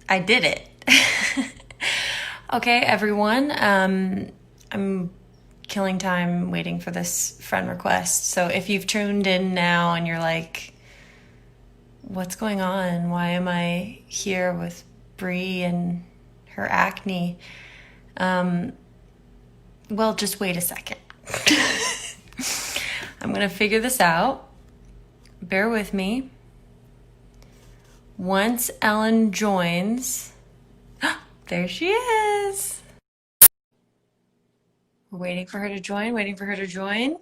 I did it. Okay, everyone. I'm killing time waiting for this friend request. So if you've tuned in now and you're like, what's going on? Why am I here with Brie and her acne? Um, well, just wait a second. I'm going to figure this out. Bear with me. Once Ellen joins, there she is. We're waiting for her to join, waiting for her to join.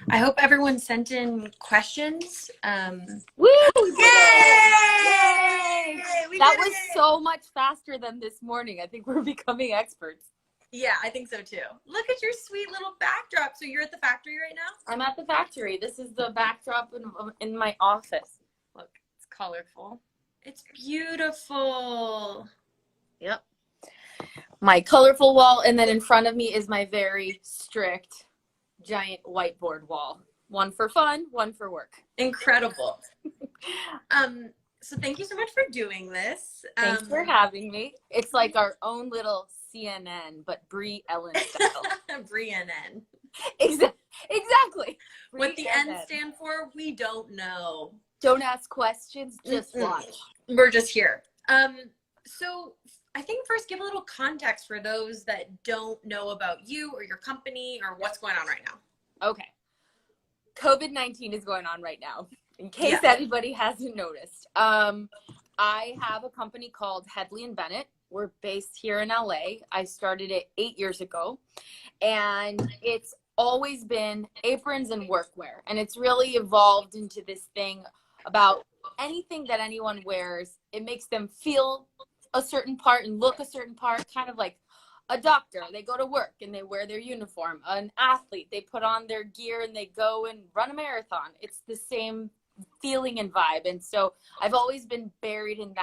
I hope everyone sent in questions. Woo! We did it! Yay! We That did was it! so much faster than this morning. I think we're becoming experts. Yeah, I think so too. Look at your sweet little backdrop. So you're at the factory right now? I'm at the factory. This is the backdrop in my office. Look, it's colorful. It's beautiful. Yep. My colorful wall, and then in front of me is my very strict giant whiteboard wall. One for fun, one for work. Incredible. So thank you so much for doing this. Thanks for having me. It's like our own little CNN, but Brie Ellen style. Brie and N. Exactly. What Brie the and N stand for, we don't know. Don't ask questions, just watch. We're just here. So I think first give a little context for those that don't know about you or your company or what's going on right now. Okay. COVID-19 is going on right now, in case anybody hasn't noticed. I have a company called Headley and Bennett. We're based here in LA. I started it 8 years ago, and it's always been aprons and workwear. And it's really evolved into this thing about anything that anyone wears. It makes them feel a certain part and look a certain part, kind of like a doctor. They go to work and they wear their uniform. An athlete, they put on their gear and they go and run a marathon. It's the same feeling and vibe. And so I've always been buried in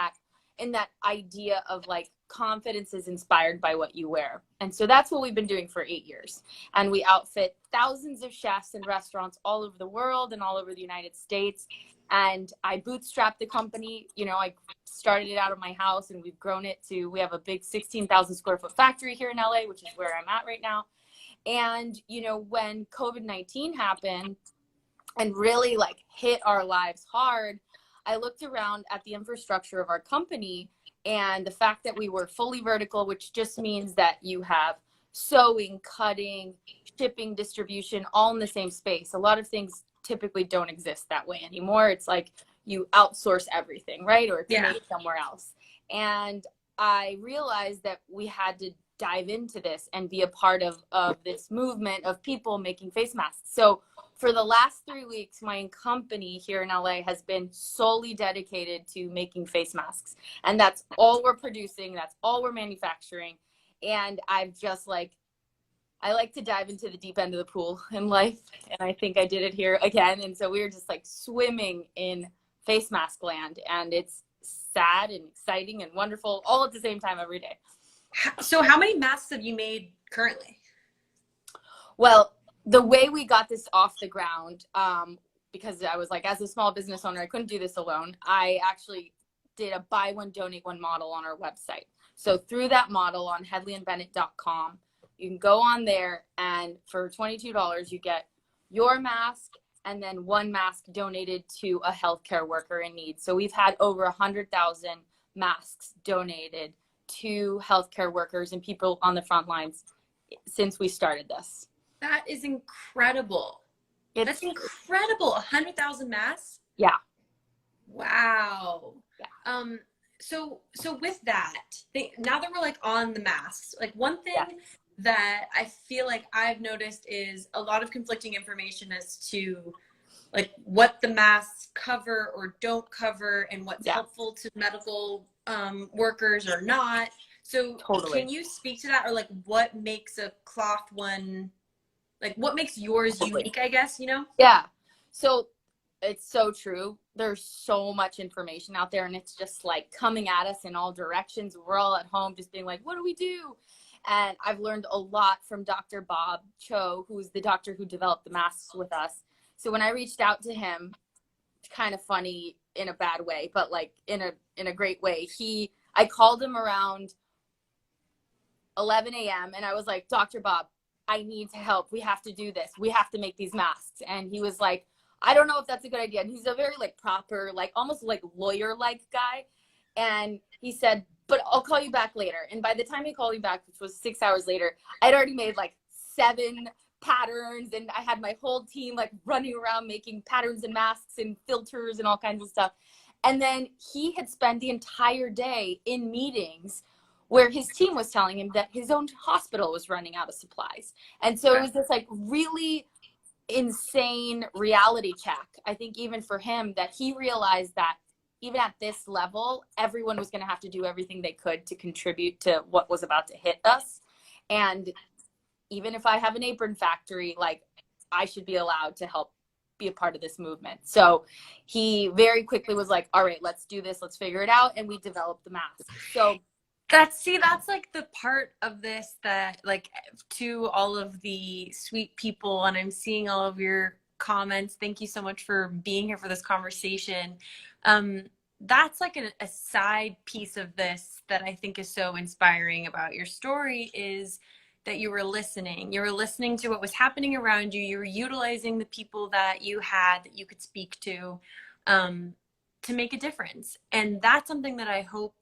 that idea of like confidence is inspired by what you wear. And so that's what we've been doing for 8 years. And we outfit thousands of chefs and restaurants all over the world and all over the United States. And I bootstrapped the company. You know, I started it out of my house and we've grown it to, we have a big 16,000 square foot factory here in LA, which is where I'm at right now. And, you know, when COVID-19 happened and really like hit our lives hard, I looked around at the infrastructure of our company and the fact that we were fully vertical, which just means that you have sewing, cutting, shipping, distribution, all in the same space. A lot of things typically don't exist that way anymore. It's like you outsource everything, right? Or it's made somewhere else. And I realized that we had to dive into this and be a part of this movement of people making face masks. So for the last 3 weeks, my company here in LA has been solely dedicated to making face masks. And that's all we're producing. That's all we're manufacturing. And I've just like, I like to dive into the deep end of the pool in life. And I think I did it here again. And so we were just like swimming in face mask land. And it's sad and exciting and wonderful all at the same time every day. So how many masks have you made currently? Well, the way we got this off the ground, because I was like, as a small business owner, I couldn't do this alone. I actually did a buy one, donate one model on our website. So through that model on headleyandbennett.com, you can go on there and for $22, you get your mask and then one mask donated to a healthcare worker in need. So we've had over 100,000 masks donated to healthcare workers and people on the front lines since we started this. That is incredible. That's incredible. 100,000 masks? Yeah. Wow. Yeah. So with that, now that we're like on the masks, like one thing that I feel like I've noticed is a lot of conflicting information as to like what the masks cover or don't cover and what's helpful to medical workers or not. So can you speak to that, or like what makes a cloth one, like what makes yours unique, I guess, you know? Yeah. So it's so true. There's so much information out there and it's just like coming at us in all directions. We're all at home just being like, what do we do? And I've learned a lot from Dr. Bob Cho, who's the doctor who developed the masks with us. So when I reached out to him, kind of funny, in a bad way, but like in a great way. I called him around 11 a.m. and I was like, Dr. Bob, I need to help. We have to do this. We have to make these masks. And he was like, I don't know if that's a good idea. And he's a very like proper, like almost like lawyer-like guy. And he said, but I'll call you back later. And by the time he called me back, which was 6 hours later, I'd already made like 7 patterns, and I had my whole team like running around making patterns and masks and filters and all kinds of stuff. And then he had spent the entire day in meetings where his team was telling him that his own hospital was running out of supplies. And so it was this like really insane reality check, I think, even for him, that he realized that even at this level, everyone was going to have to do everything they could to contribute to what was about to hit us. And even if I have an apron factory, like I should be allowed to help be a part of this movement. So he very quickly was like, all right, let's do this. Let's figure it out. And we developed the mask. So that's like the part of this that, like, to all of the sweet people, and I'm seeing all of your comments. Thank you so much for being here for this conversation. That's like a side piece of this that I think is so inspiring about your story, is that you were listening. You were listening to what was happening around you. You were utilizing the people that you had, that you could speak to make a difference. And that's something that I hope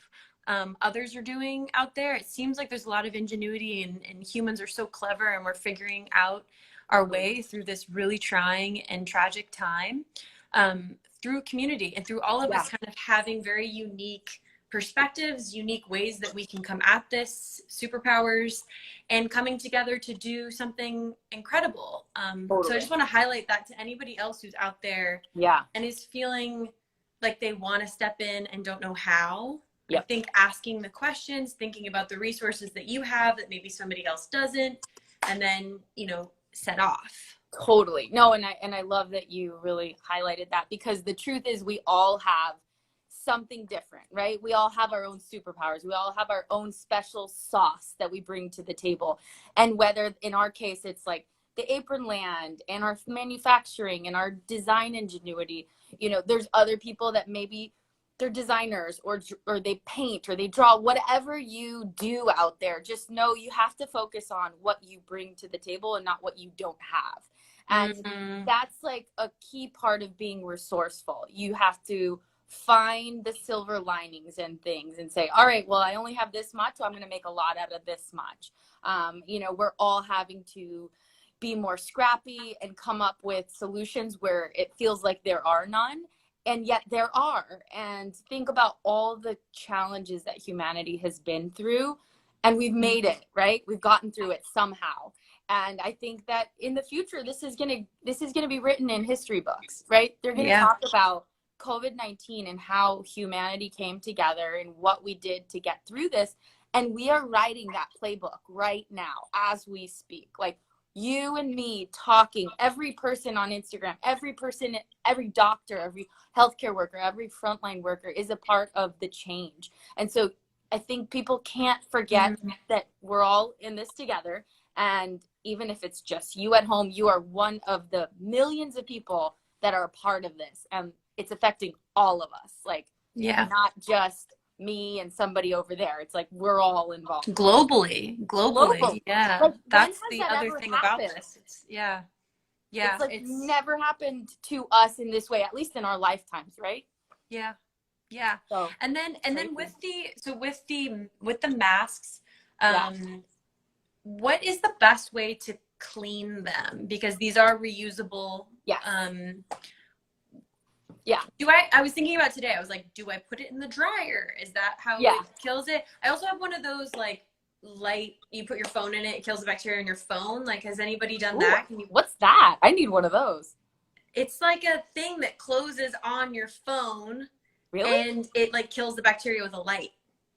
others are doing out there. It seems like there's a lot of ingenuity, and humans are so clever, and we're figuring out our way through this really trying and tragic time, through community and through all of us kind of having very unique perspectives, unique ways that we can come at this, superpowers, and coming together to do something incredible. So I just want to highlight that to anybody else who's out there and is feeling like they want to step in and don't know how. I think asking the questions, thinking about the resources that you have that maybe somebody else doesn't, and then, you know, set off. Totally. No, and I love that you really highlighted that, because the truth is we all have something different, right? We all have our own superpowers. We all have our own special sauce that we bring to the table. And whether in our case, it's like the apron land and our manufacturing and our design ingenuity, you know, there's other people that maybe they're designers or they paint or they draw. Whatever you do out there, just know you have to focus on what you bring to the table and not what you don't have. And that's like a key part of being resourceful. You have to find the silver linings and things and say, all right, well, I only have this much, so I'm going to make a lot out of this much. You know, we're all having to be more scrappy and come up with solutions where it feels like there are none. And yet there are. And think about all the challenges that humanity has been through, and we've made it, right? We've gotten through it somehow. And I think that in the future, this is gonna be written in history books, right? They're gonna talk about COVID-19 and how humanity came together and what we did to get through this. And we are writing that playbook right now as we speak. Like, you and me talking, every person on Instagram, every person, every doctor, every healthcare worker, every frontline worker is a part of the change. And so I think people can't forget that we're all in this together. And even if it's just you at home, you are one of the millions of people that are a part of this. And it's affecting all of us, like not just me and somebody over there. It's like we're all involved globally. Yeah, like, that's the other thing about this. It's it's like it's never happened to us in this way, at least in our lifetimes, right? So, and then with the masks, what is the best way to clean them, because these are reusable? I was thinking about today, I was like, do I put it in the dryer? Is that how it kills it? I also have one of those like light, you put your phone in it, it kills the bacteria in your phone. Like, has anybody done that? What's that? I need one of those. It's like a thing that closes on your phone. Really? And it like kills the bacteria with a light.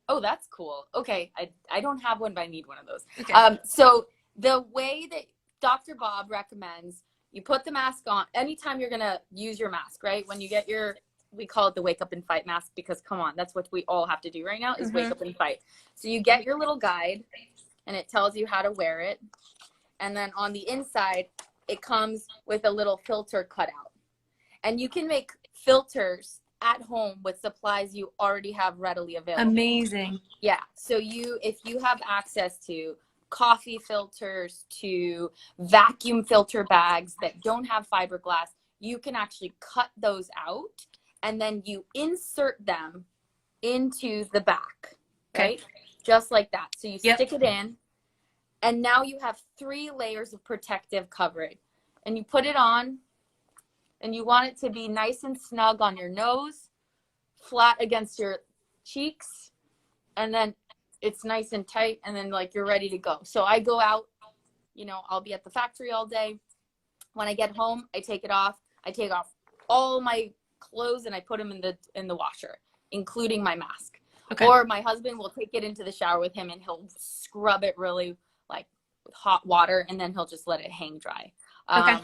Oh, that's cool. Okay. I don't have one, but I need one of those. Okay. So the way that Dr. Bob recommends, you put the mask on anytime you're going to use your mask, right? When you get we call it the wake up and fight mask, because come on, that's what we all have to do right now is wake up and fight. So you get your little guide and it tells you how to wear it. And then on the inside, it comes with a little filter cutout. And you can make filters at home with supplies you already have readily available. Amazing. Yeah. So if you have access to coffee filters, to vacuum filter bags that don't have fiberglass, you can actually cut those out and then you insert them into the back, right? Okay. Just like that. So you stick it in, and now you have 3 layers of protective coverage. And you put it on, and you want it to be nice and snug on your nose, flat against your cheeks, and then it's nice and tight, and then like you're ready to go. So I go out, you know, I'll be at the factory all day. When I get home, I take it off. I take off all my clothes and I put them in the washer, including my mask. Okay. Or my husband will take it into the shower with him and he'll scrub it really like with hot water, and then he'll just let it hang dry. Okay.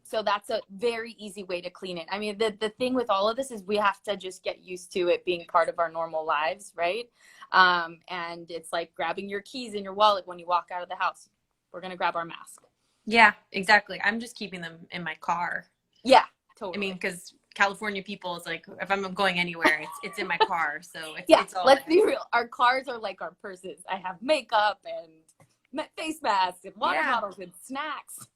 So that's a very easy way to clean it. I mean, the thing with all of this is we have to just get used to it being part of our normal lives, right? And it's like grabbing your keys in your wallet when you walk out of the house. We're going to grab our mask. Yeah, exactly. I'm just keeping them in my car. Yeah, totally. I mean, because California people is like, if I'm going anywhere, it's in my car. So it's all let's be real. Our cars are like our purses. I have makeup and face masks and water bottles and snacks.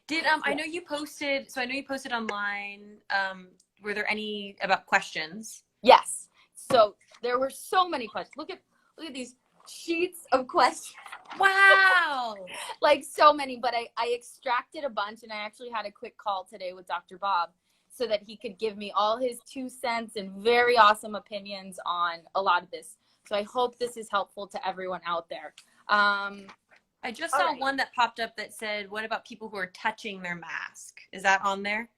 Did I know you posted, so I know you posted online, were there any about questions? Yes. So there were so many questions. Look at these sheets of questions. Wow. Like so many, but I extracted a bunch, and I actually had a quick call today with Dr. Bob so that he could give me all his 2 cents and very awesome opinions on a lot of this. So I hope this is helpful to everyone out there. I just saw one that popped up that said, what about people who are touching their mask? Is that on there?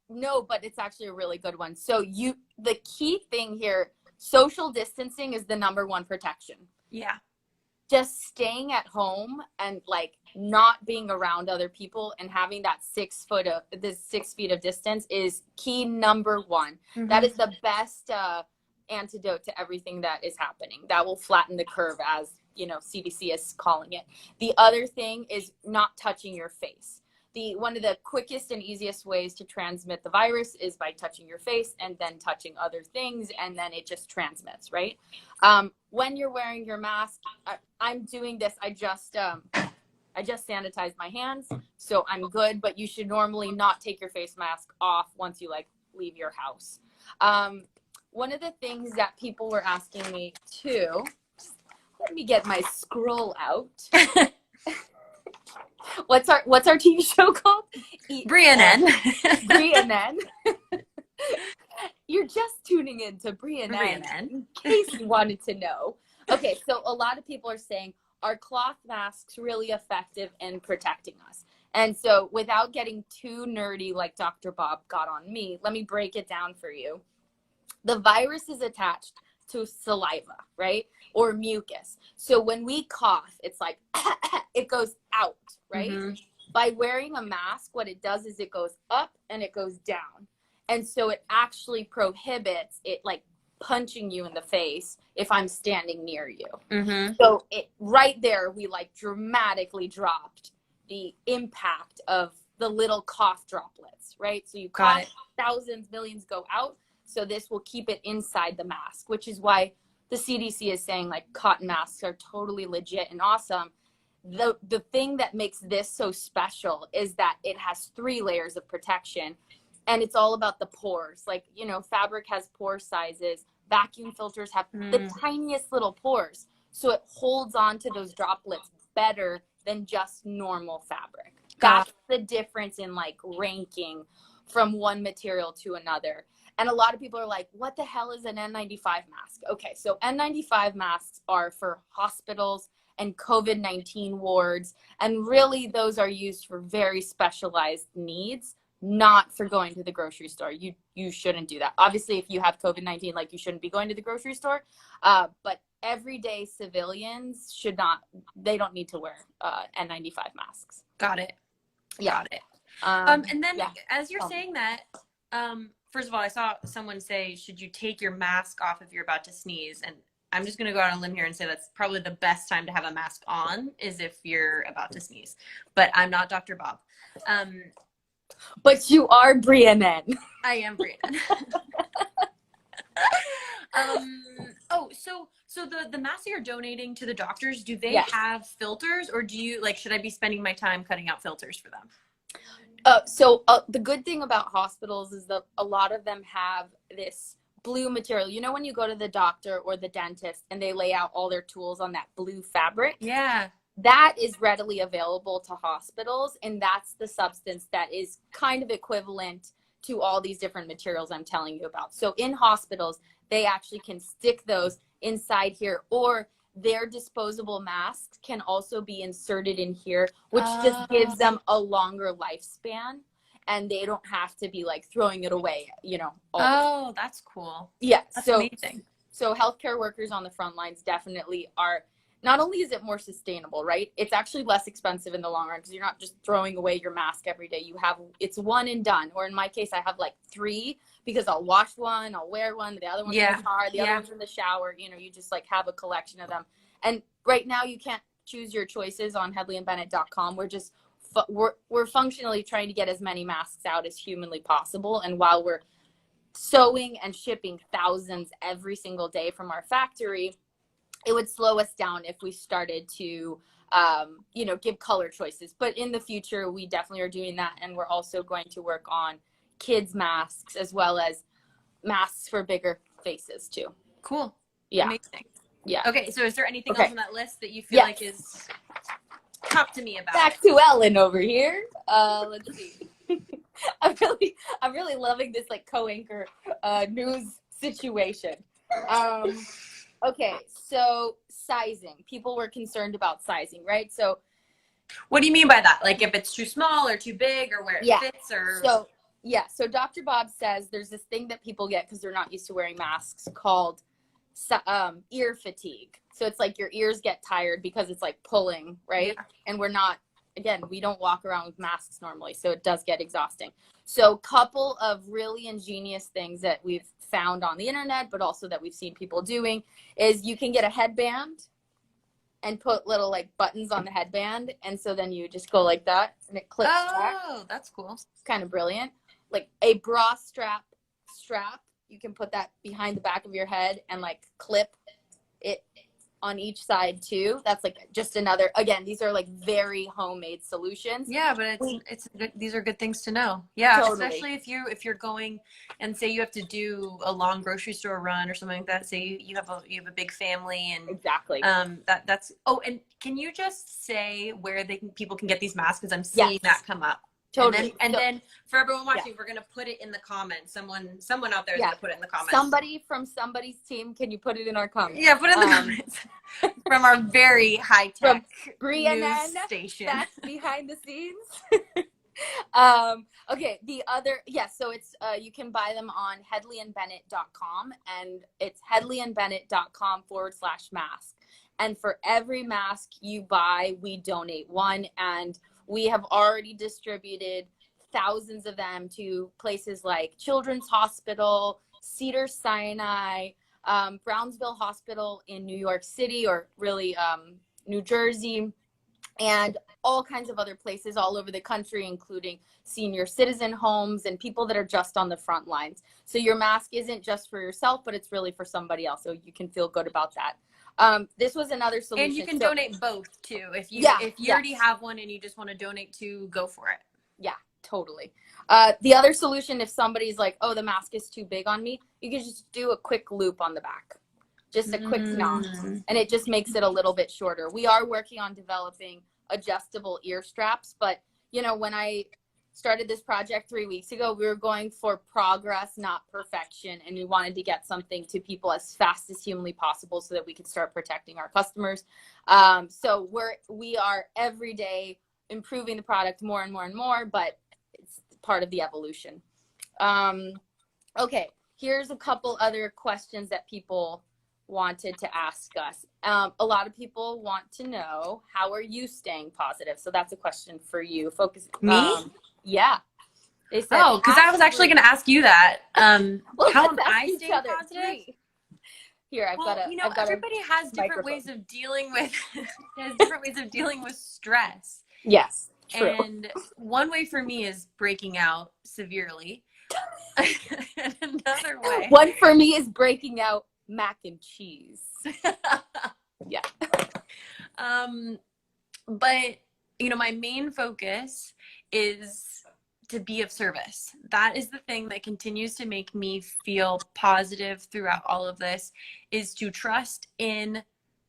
No, but it's actually a really good one. So the key thing here, social distancing is the #1 protection. Yeah. Just staying at home and like not being around other people and having that 6 feet of distance is key #1. Mm-hmm. That is the best antidote to everything that is happening. That will flatten the curve, as you know, CDC is calling it. The other thing is not touching your face. One of the quickest and easiest ways to transmit the virus is by touching your face and then touching other things, and then it just transmits, right? When you're wearing your mask, I'm doing this. I just sanitized my hands, so I'm good, but you should normally not take your face mask off once you like leave your house. One of the things that people were asking me too, let me get my scroll out. What's our TV show called? Brie and N. Brie and N. You're just tuning in to Brie and N in case you wanted to know. Okay, so a lot of people are saying, are cloth masks really effective in protecting us? And so without getting too nerdy like Dr. Bob got on me, let me break it down for you. The virus is attached to saliva, right? Or mucus. So when we cough, it's like, it goes out, right? Mm-hmm. By wearing a mask, what it does is it goes up and it goes down. And so it actually prohibits it like punching you in the face if I'm standing near you. Mm-hmm. So right there, we like dramatically dropped the impact of the little cough droplets, right? So you cough, thousands, millions go out. So this will keep it inside the mask, which is why the CDC is saying like cotton masks are totally legit and awesome. The thing that makes this so special is that it has 3 layers of protection, and it's all about the pores. Like, you know, fabric has pore sizes. Vacuum filters have the tiniest little pores. So it holds on to those droplets better than just normal fabric. That's the difference in like ranking from one material to another. And a lot of people are like, what the hell is an N95 mask? Okay, so N95 masks are for hospitals and COVID-19 wards. And really, those are used for very specialized needs, not for going to the grocery store. You shouldn't do that. Obviously, if you have COVID-19, like you shouldn't be going to the grocery store. But everyday civilians they don't need to wear N95 masks. Got it. Yeah. Got it. And then as you're saying that, first of all, I saw someone say, should you take your mask off if you're about to sneeze? And I'm just going to go out on a limb here and say that's probably the best time to have a mask on is if you're about to sneeze. But I'm not Dr. Bob. But you are Brienne. I am Brienne. So the masks that you're donating to the doctors, do they Yes. have filters, or do you should I be spending my time cutting out filters for them? So the good thing about hospitals is that a lot of them have this blue material. You know, when you go to the doctor or the dentist and they lay out all their tools on that blue fabric? Yeah. That is readily available to hospitals, and that's the substance that is kind of equivalent to all these different materials I'm telling you about. So in hospitals, they actually can stick those inside here, or their disposable masks can also be inserted in here, which just gives them a longer lifespan, and they don't have to be like throwing it away, you know. Oh, that's cool. Yeah. That's amazing. So healthcare workers on the front lines definitely are, not only is it more sustainable, right? It's actually less expensive in the long run because you're not just throwing away your mask every day. It's one and done. Or in my case, I have like 3 because I'll wash one, I'll wear one, the other one's in the car, the other one's in the shower. You know, you just like have a collection of them. And right now you can't choose your choices on headleyandbennett.com. We're just, we're functionally trying to get as many masks out as humanly possible. And while we're sewing and shipping thousands every single day from our factory, it would slow us down if we started to, you know, give color choices. But in the future, we definitely are doing that. And we're also going to work on kids' masks as well as masks for bigger faces too. Cool. Yeah. Amazing. Yeah. Okay. So is there anything else on that list that you feel like is, talk to me about Back to Ellen over here. Let's see. I'm really loving this like co-anchor news situation. Okay, so sizing. People were concerned about sizing, right? So what do you mean by that? Like if it's too small or too big or where it fits or? So Dr. Bob says there's this thing that people get because they're not used to wearing masks called ear fatigue. So it's like your ears get tired because it's like pulling, right? Yeah. And we don't walk around with masks normally, so it does get exhausting. So a couple of really ingenious things that we've found on the internet, but also that we've seen people doing, is you can get a headband and put little like buttons on the headband, and so then you just go like that and it clips back. Oh, that's cool. It's kind of brilliant. Like a bra strap, you can put that behind the back of your head and like clip it on each side too. That's like just another, again, these are like very homemade solutions. Yeah, but it's good, these are good things to know. Yeah, totally. Especially if you're going and say you have to do a long grocery store run or something like that. Say you have a big family and exactly. That's and can you just say where people can get these masks, because I'm seeing that come up. Totally. And then for everyone watching, we're going to put it in the comments. Someone out there is going to put it in the comments. Somebody from somebody's team, can you put it in our comments? Yeah, put it in the comments. From our very high-tech news station. That's behind the scenes. Okay, so it's, you can buy them on headleyandbennett.com, and it's headleyandbennett.com/mask. And for every mask you buy, we donate one, and we have already distributed thousands of them to places like Children's Hospital, Cedars-Sinai, Brownsville Hospital in New York City, or really New Jersey, and all kinds of other places all over the country, including senior citizen homes and people that are just on the front lines. So your mask isn't just for yourself, but it's really for somebody else. So you can feel good about that. This was another solution. And you can donate both too. If you already have one and you just want to donate two, go for it. Yeah, totally. The other solution, if somebody's like, oh, the mask is too big on me, you can just do a quick loop on the back. Just a quick knot. And it just makes it a little bit shorter. We are working on developing adjustable ear straps, but you know, when I started this project 3 weeks ago, we were going for progress, not perfection. And we wanted to get something to people as fast as humanly possible so that we could start protecting our customers. So we are every day improving the product more and more and more, but it's part of the evolution. Okay, here's a couple other questions that people wanted to ask us. A lot of people want to know, how are you staying positive? So that's a question for you. Me? Yeah. They said, because I was actually going to ask you that. Well, how am I staying positive? Here, everybody has different ways of dealing with stress. Yes. True. And one way for me is breaking out severely. And another way. One for me is breaking out mac and cheese. Yeah. But, you know, my main focus is to be of service. That is the thing that continues to make me feel positive throughout all of this, is to trust in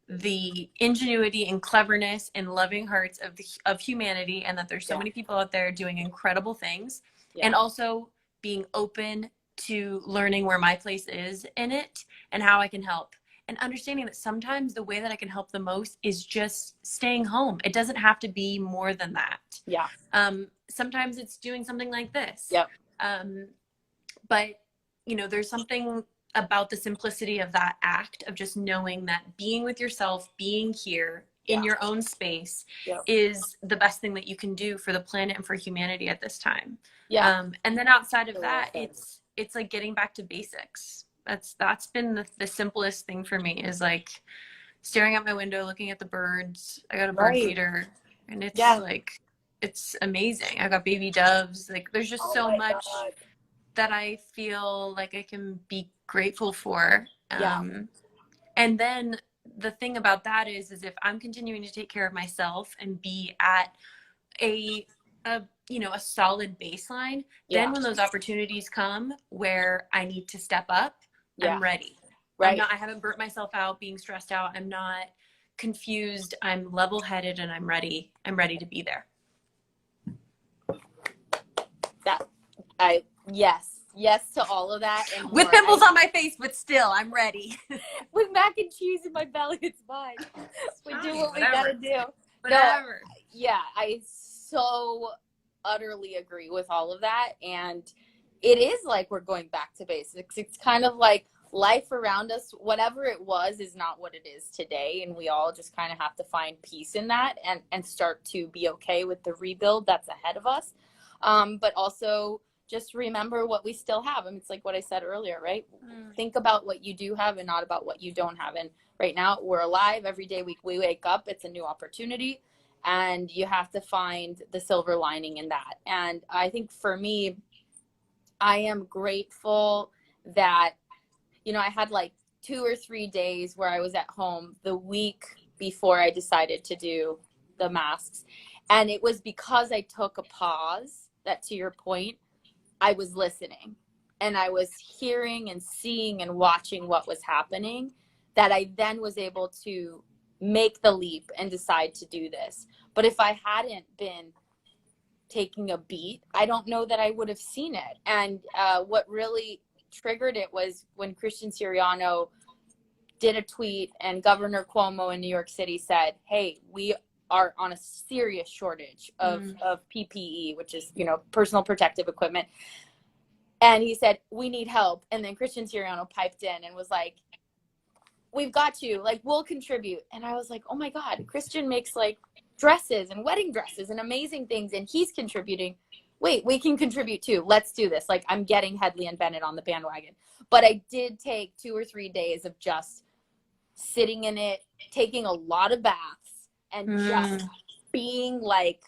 the ingenuity and cleverness and loving hearts of humanity, and that there's so many people out there doing incredible things, and also being open to learning where my place is in it and how I can help, and understanding that sometimes the way that I can help the most is just staying home. It doesn't have to be more than that. Yeah. Sometimes it's doing something like this. Yep. But, you know, there's something about the simplicity of that act of just knowing that being with yourself, being here in your own space is the best thing that you can do for the planet and for humanity at this time. And then outside of that, it's like getting back to basics. That's been the simplest thing for me, is like staring out my window, looking at the birds. I got a bird feeder, and it's like, it's amazing. I got baby doves. Like, there's just so much that I feel like I can be grateful for. And then the thing about that is if I'm continuing to take care of myself and be at a you know, a solid baseline, then when those opportunities come where I need to step up, I'm ready. I haven't burnt myself out being stressed out. I'm not confused. I'm level-headed, and I'm ready. I'm ready to be there. Yes to all of that. And with pimples on my face, but still, I'm ready. With mac and cheese in my belly, it's fine. We do what we gotta do. Whatever. No, yeah, I so utterly agree with all of that. And it is like we're going back to basics. It's kind of like life around us, whatever it was, is not what it is today. And we all just kind of have to find peace in that and start to be okay with the rebuild that's ahead of us. But also just remember what we still have. I mean, it's like what I said earlier, right? Think about what you do have and not about what you don't have. And right now we're alive. Every day we wake up, it's a new opportunity, and you have to find the silver lining in that. And I think for me, I am grateful that, you know, I had like 2 or 3 days where I was at home the week before I decided to do the masks. And it was because I took a pause that, to your point, I was listening and I was hearing and seeing and watching what was happening, that I then was able to make the leap and decide to do this. But if I hadn't been taking a beat, I don't know that I would have seen it. And what really triggered it was when Christian Siriano did a tweet, and Governor Cuomo in New York City said, hey, we are on a serious shortage of PPE, which is, you know, personal protective equipment. And he said, we need help. And then Christian Siriano piped in and was like, we've got you, like, we'll contribute. And I was like, oh my God, Christian makes like dresses and wedding dresses and amazing things, and he's contributing. Wait, we can contribute too. Let's do this. Like, I'm getting Headley and Bennett on the bandwagon. But I did take 2 or 3 days of just sitting in it, taking a lot of baths, and just being like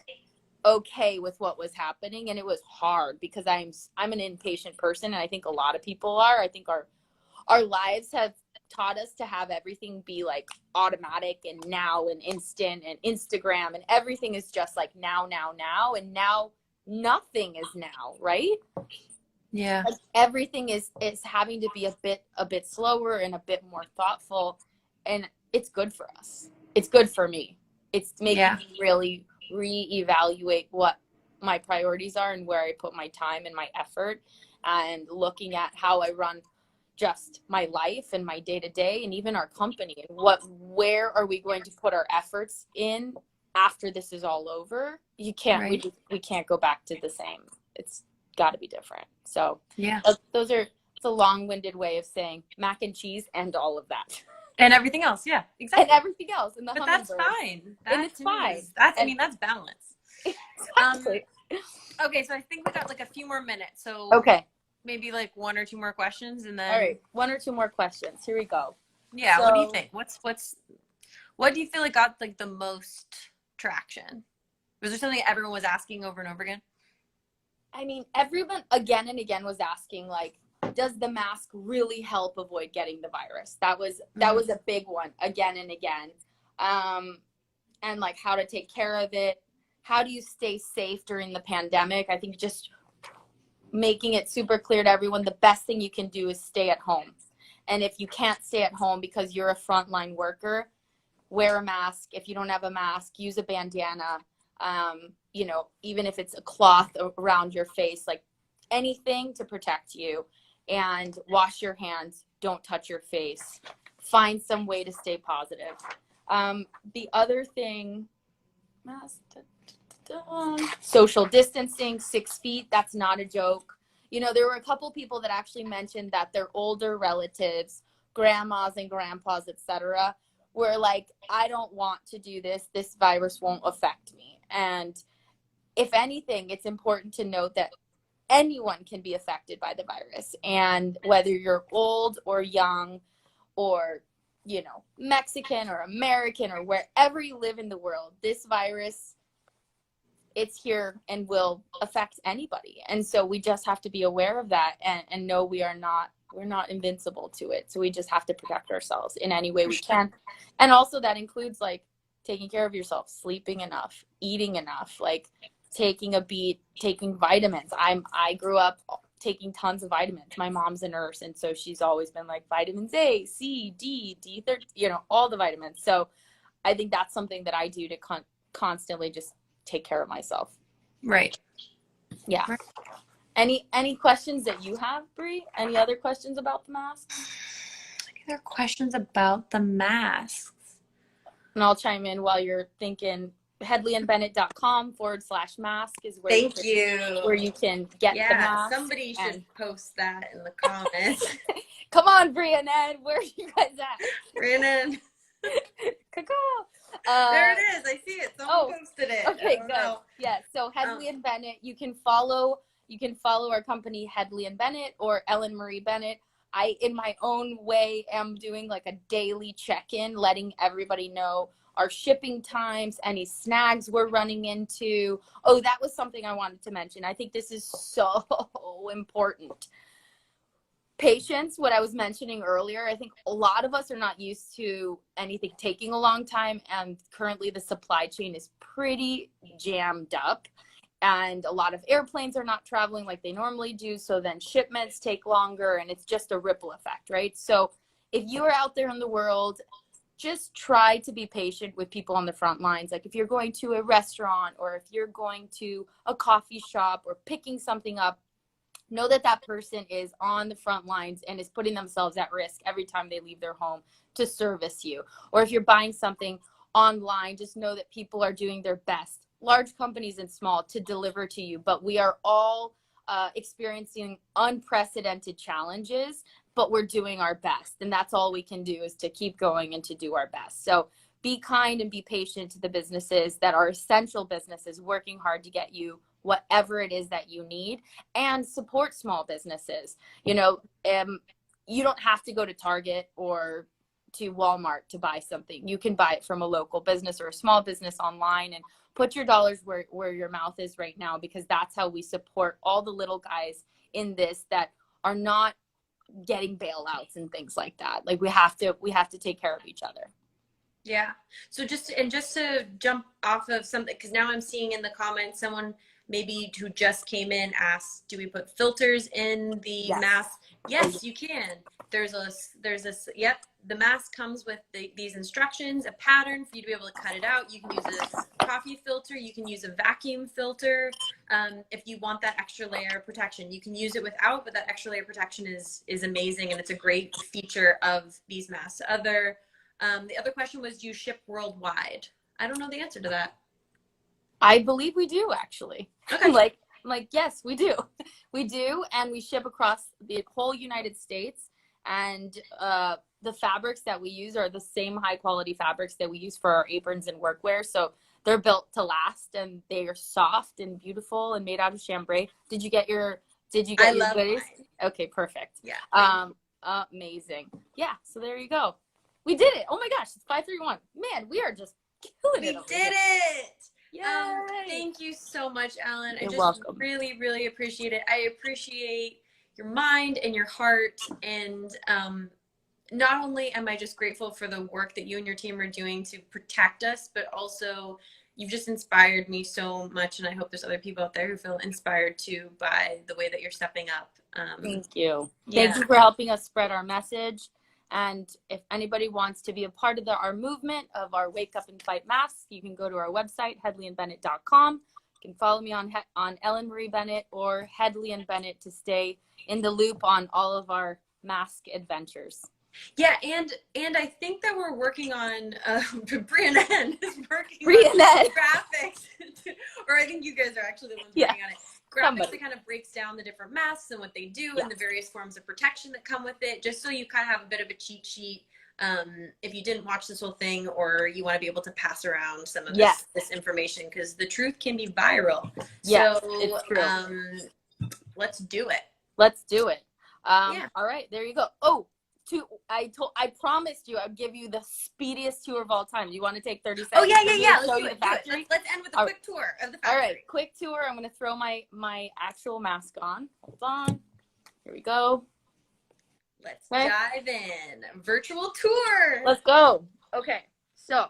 okay with what was happening. And it was hard because I'm an impatient person, and I think a lot of people are. I think our lives have taught us to have everything be like automatic and now and instant and Instagram, and everything is just like now, and now nothing is now, right? Yeah. Like everything is having to be a bit slower and a bit more thoughtful, and it's good for us. It's good for me. It's making me really reevaluate what my priorities are and where I put my time and my effort, and looking at how I run just my life and my day-to-day and even our company, and where are we going to put our efforts in after this is all over. You can't we can't go back to the same. It's got to be different. So it's a long-winded way of saying mac and cheese and all of that. And everything else, yeah, exactly. And everything else, and but that's fine. And it's fine. I mean, that's balance. Exactly. Okay, so I think we got like a few more minutes. So maybe like 1 or 2 more questions, and then. All right, 1 or 2 more questions. Here we go. Yeah. So, what do you think? What do you feel like got like the most traction? Was there something everyone was asking over and over again? I mean, everyone again and again was asking, like, does the mask really help avoid getting the virus? That was a big one again and again. And like how to take care of it. How do you stay safe during the pandemic? I think just making it super clear to everyone, the best thing you can do is stay at home. And if you can't stay at home because you're a frontline worker, wear a mask. If you don't have a mask, use a bandana. You know, even if it's a cloth around your face, like anything to protect you. And wash your hands. Don't touch your face. Find some way to stay positive. The other thing, social distancing, 6 feet, that's not a joke. You know, there were a couple people that actually mentioned that their older relatives, grandmas and grandpas, etc., were like, I don't want to do this. This virus won't affect me. And if anything, it's important to note that anyone can be affected by the virus. And whether you're old or young or, you know, Mexican or American or wherever you live in the world, this virus, it's here and will affect anybody. And so we just have to be aware of that and know we're not invincible to it. So we just have to protect ourselves in any way we can. And also that includes like taking care of yourself, sleeping enough, eating enough, like taking a beat, taking vitamins. I grew up taking tons of vitamins. My mom's a nurse, and so she's always been like vitamins A, C, D, D13, you know, all the vitamins. So I think that's something that I do to constantly just take care of myself. Right. Yeah. Right. Any questions that you have, Brie? Any other questions about the masks? Any other questions about the masks? And I'll chime in while you're thinking. hedleyandbennett.com/mask is where where you can get the mask. Somebody should post that in the comments. Come on, Brianna, where are you guys at? Brianna. There it is. I see it. Someone posted it. Okay, good. Yeah. So Hedley and Bennett, you can follow our company Hedley and Bennett or Ellen Marie Bennett. I, in my own way, am doing like a daily check-in, letting everybody know our shipping times, any snags we're running into. Oh, that was something I wanted to mention. I think this is so important. Patience, what I was mentioning earlier, I think a lot of us are not used to anything taking a long time, and currently the supply chain is pretty jammed up, and a lot of airplanes are not traveling like they normally do, so then shipments take longer, and it's just a ripple effect, right? So if you are out there in the world, just try to be patient with people on the front lines. Like if you're going to a restaurant or if you're going to a coffee shop or picking something up, know that that person is on the front lines and is putting themselves at risk every time they leave their home to service you. Or if you're buying something online, just know that people are doing their best, large companies and small, to deliver to you. But we are all experiencing unprecedented challenges, but we're doing our best. And that's all we can do, is to keep going and to do our best. So be kind and be patient to the businesses that are essential businesses working hard to get you whatever it is that you need, and support small businesses. You know, you don't have to go to Target or to Walmart to buy something. You can buy it from a local business or a small business online, and put your dollars where your mouth is right now, because that's how we support all the little guys in this that are not getting bailouts and things like that. Like we have to take care of each other. Yeah. So just to jump off of something, because now I'm seeing in the comments someone maybe who just came in asked, do we put filters in the mask? Yes, you can. There's a yep. The mask comes with these instructions, a pattern for you to be able to cut it out. You can use a coffee filter. You can use a vacuum filter. If you want that extra layer of protection, you can use it without, but that extra layer of protection is amazing, and it's a great feature of these masks. The other question was, do you ship worldwide? I don't know the answer to that. I believe we do, actually. Okay. like yes, we do. We do, and we ship across the whole United States. And the fabrics that we use are the same high quality fabrics that we use for our aprons and workwear. So they're built to last, and they are soft and beautiful and made out of chambray. Did you get your goodies? Okay, perfect. Yeah. Amazing. Yeah, so there you go. We did it. Oh my gosh, it's 5:31. Man, we are just killing it. We did it. Thank you so much, Ellen. You're I just welcome. really, really appreciate it. I appreciate your mind and your heart. And not only am I just grateful for the work that you and your team are doing to protect us, but also you've just inspired me so much. And I hope there's other people out there who feel inspired too by the way that you're stepping up. Thank you. Yeah. Thank you for helping us spread our message. And if anybody wants to be a part of our movement of our Wake Up and Fight masks, you can go to our website, headleyandbennett.com. You can follow me on Ellen Marie Bennett or Headley and Bennett to stay in the loop on all of our mask adventures. Yeah, and I think that we're working on Brie and Ed is working on graphics, or I think you guys are actually the ones working on it. Graphics that kind of breaks down the different masks and what they do and the various forms of protection that come with it, just so you kind of have a bit of a cheat sheet if you didn't watch this whole thing, or you want to be able to pass around some of this information, because the truth can be viral. Yes, so it's true. Let's do it. Let's do it. All right, there you go. Oh, I promised you I'd give you the speediest tour of all time. Do you want to take 30 seconds? Oh, yeah. Let's show do you it. the factory? Let's end with a quick tour of the factory. All right, quick tour. I'm going to throw my actual mask on. Hold on. Here we go. Let's dive in. Virtual tour. Let's go. Okay, so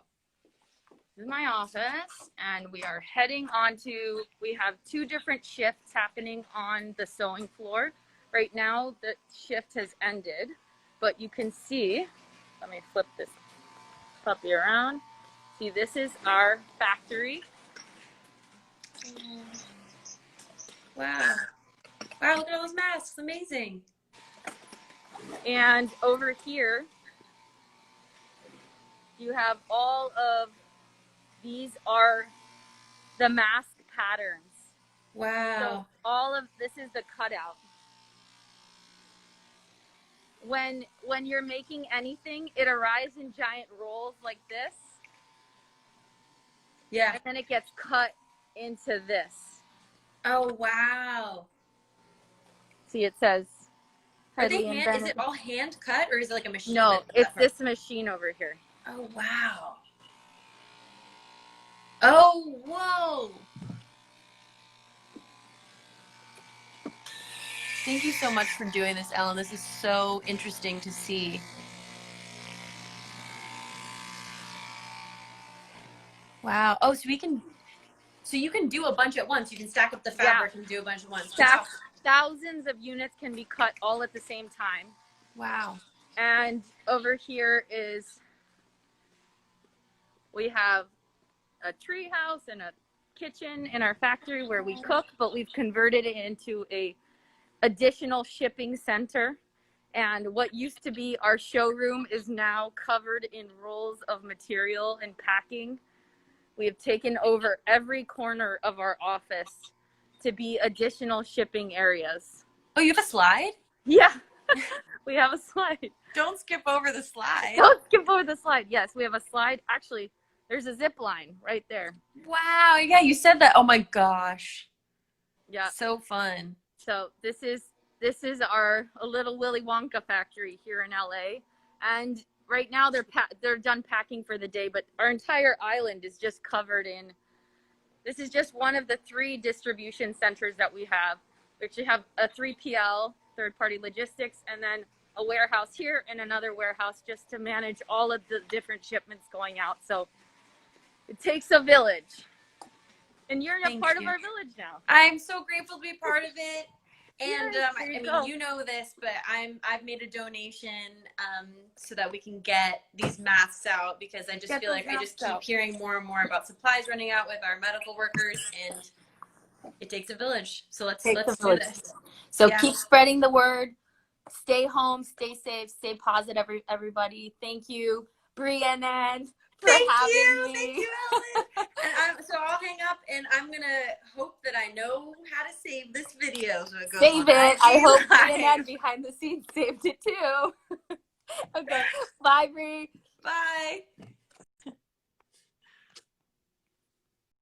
this is my office, and we are heading on to, we have 2 different shifts happening on the sewing floor. Right now, the shift has ended. But you can see, let me flip this puppy around. See, this is our factory. Wow. Wow, look at all those masks. Amazing. And over here, you have all of these are the mask patterns. Wow. So all of this is the cutout. When you're making anything, it arrives in giant rolls like this. Yeah. And then it gets cut into this. Oh, wow. See, it says. Is it all hand cut, or is it like a machine? No, it's this machine over here. Oh, wow. Oh, whoa. Thank you so much for doing this, Ellen. This is so interesting to see. Wow. Oh, so you can do a bunch at once. You can stack up the fabric and do a bunch at once. Wow. Thousands of units can be cut all at the same time. Wow. And over here is, we have a tree house and a kitchen in our factory where we cook, but we've converted it into a additional shipping center. And what used to be our showroom is now covered in rolls of material and packing. We have taken over every corner of our office to be additional shipping areas. Oh, you have a slide? Yeah, we have a slide. Don't skip over the slide. Don't skip over the slide. Yes, we have a slide. Actually, there's a zip line right there. Wow. Yeah, you said that. Oh my gosh. Yeah. So fun. So this is our little Willy Wonka factory here in LA, and right now they're done packing for the day, but our entire island is just covered in. This is just one of the 3 distribution centers that we have. We actually have a 3PL, third-party logistics, and then a warehouse here and another warehouse just to manage all of the different shipments going out. So it takes a village, and you're a part of our village now. I'm so grateful to be part of it. And I mean, go. you know this, but I've made a donation so that we can get these masks out, because I just feel like I just keep hearing more and more about supplies running out with our medical workers, and it takes a village. So let's do this. So keep spreading the word. Stay home, stay safe, stay positive, everybody. Thank you, Brie and Ed, for having me. Thank you, Ellen. And so I'll hang up, and I'm going to hope that I know how to save this video. So it goes save it. I hope Brie and Ed behind the scenes saved it too. Okay. Bye, Brie. Bye.